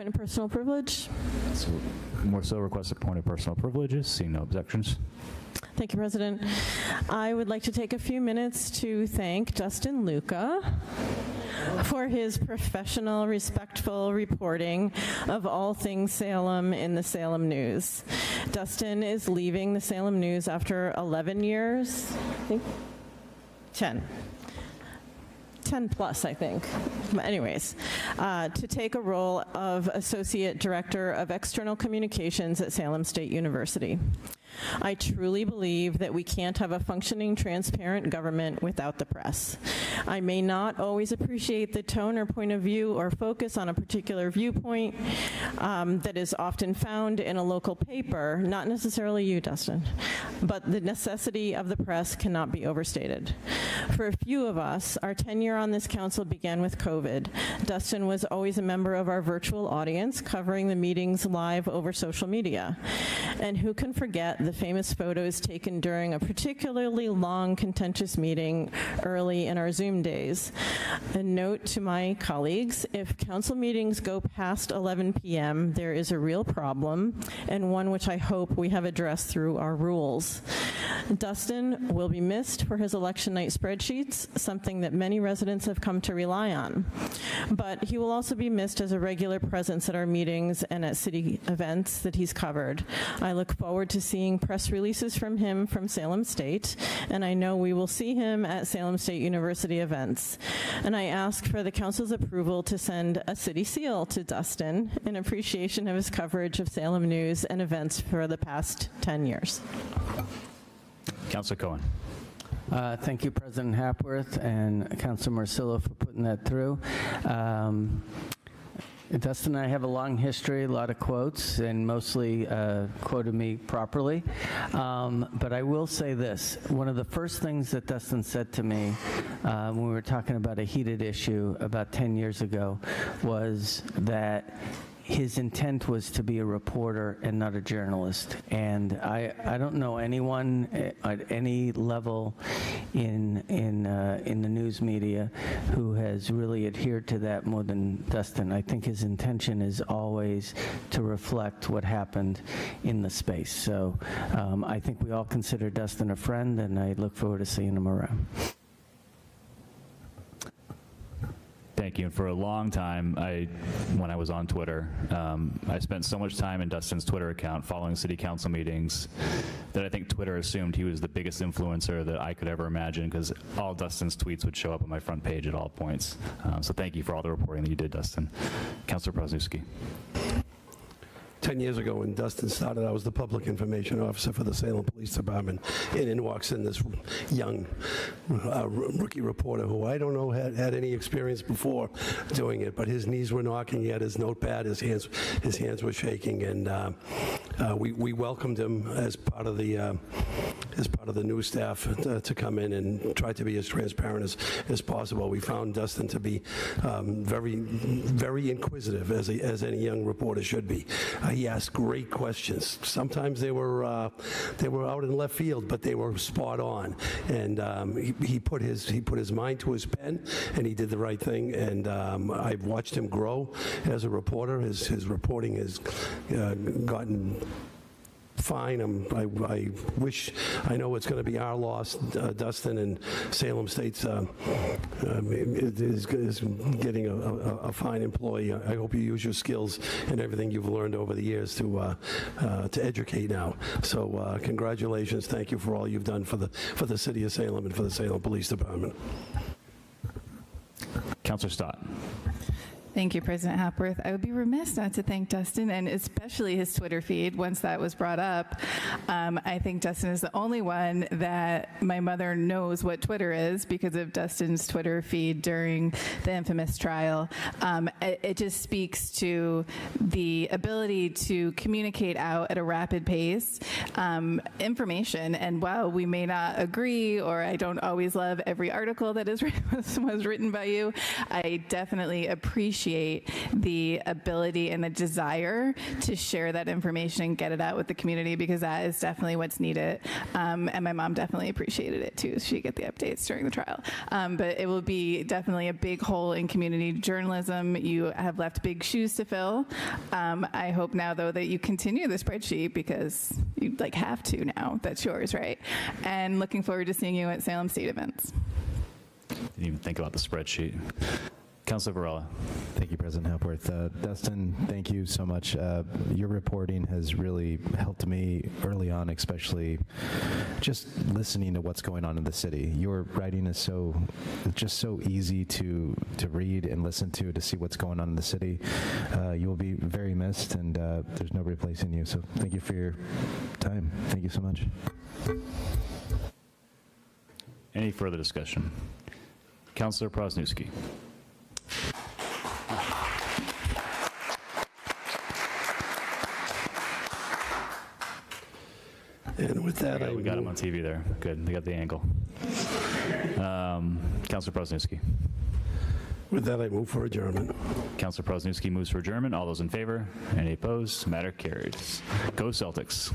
point of personal privilege. So, more so request a point of personal privileges. Seeing no objections. Thank you, President. I would like to take a few minutes to thank Dustin Luca for his professional, respectful reporting of all things Salem in the Salem News. Dustin is leaving the Salem News after 11 years, I think, 10 plus, I think. But anyways, to take a role of Associate Director of External Communications at Salem State University. I truly believe that we can't have a functioning, transparent government without the press. I may not always appreciate the tone or point of view or focus on a particular viewpoint that is often found in a local paper, not necessarily you, Dustin, but the necessity of the press cannot be overstated. For a few of us, our tenure on this council began with COVID. Dustin was always a member of our virtual audience, covering the meetings live over social media. And who can forget the famous photos taken during a particularly long, contentious meeting early in our Zoom days. A note to my colleagues, if council meetings go past 11 p.m., there is a real problem, and one which I hope we have addressed through our rules. Dustin will be missed for his election night spreadsheets, something that many residents have come to rely on. But he will also be missed as a regular presence at our meetings and at city events that he's covered. I look forward to seeing press releases from him from Salem State, and I know we will see him at Salem State University events. And I ask for the council's approval to send a city seal to Dustin in appreciation of his coverage of Salem News and events for the past 10 years. Councilor Cohen. Thank you, President Hapworth and Councilor Marcillo, for putting that through. Dustin and I have a long history, a lot of quotes, and mostly quoted me properly. But I will say this. One of the first things that Dustin said to me when we were talking about a heated issue about 10 years ago was that his intent was to be a reporter and not a journalist. And I don't know anyone at any level in the news media who has really adhered to that more than Dustin. I think his intention is always to reflect what happened in the space. So I think we all consider Dustin a friend, and I look forward to seeing him around. Thank you. And for a long time, when I was on Twitter, I spent so much time in Dustin's Twitter account following city council meetings that I think Twitter assumed he was the biggest influencer that I could ever imagine, because all Dustin's tweets would show up on my front page at all points. So thank you for all the reporting that you did, Dustin. Councilor Prozniewski. 10 years ago when Dustin started, I was the public information officer for the Salem Police Department, and in walks in this young rookie reporter who I don't know had any experience before doing it, but his knees were knocking, he had his notepad, his hands were shaking, and we welcomed him as part of the news staff to come in and try to be as transparent as possible. We found Dustin to be very, very inquisitive, as any young reporter should be. He asked great questions. Sometimes they were out in left field, but they were spot on. And he put his mind to his pen, and he did the right thing. And I've watched him grow as a reporter. His reporting has gotten fine. I know it's going to be our loss, Dustin, and Salem State's is getting a fine employee. I hope you use your skills and everything you've learned over the years to educate now. So congratulations. Thank you for all you've done for the city of Salem and for the Salem Police Department. Councilor Stott. Thank you, President Hapworth. I would be remiss not to thank Dustin, and especially his Twitter feed, once that was brought up. I think Dustin is the only one that my mother knows what Twitter is because of Dustin's Twitter feed during the infamous trial. It just speaks to the ability to communicate out at a rapid pace information. And while we may not agree, or I don't always love every article that was written by you, I definitely appreciate appreciate the ability and the desire to share that information and get it out with the community, because that is definitely what's needed. And my mom definitely appreciated it too. She'd get the updates during the trial. But it will be definitely a big hole in community journalism. You have left big shoes to fill. I hope now, though, that you continue the spreadsheet, because you have to now. That's yours, right? And looking forward to seeing you at Salem State events. Didn't even think about the spreadsheet. Councilor Varela. Thank you, President Hepworth. Dustin, thank you so much. Your reporting has really helped me early on, especially just listening to what's going on in the city. Your writing is just so easy to read and listen to see what's going on in the city. You will be very missed, and there's no replacing you. So thank you for your time. Thank you so much. Any further discussion? Councilor Prosnewski. And with that, We got him on TV there. Good. They got the angle. Councilor Prosnewski. With that, I move for adjournment. Councilor Prosnewski moves for adjournment. All those in favor? Any opposed? Matter carries. Go Celtics.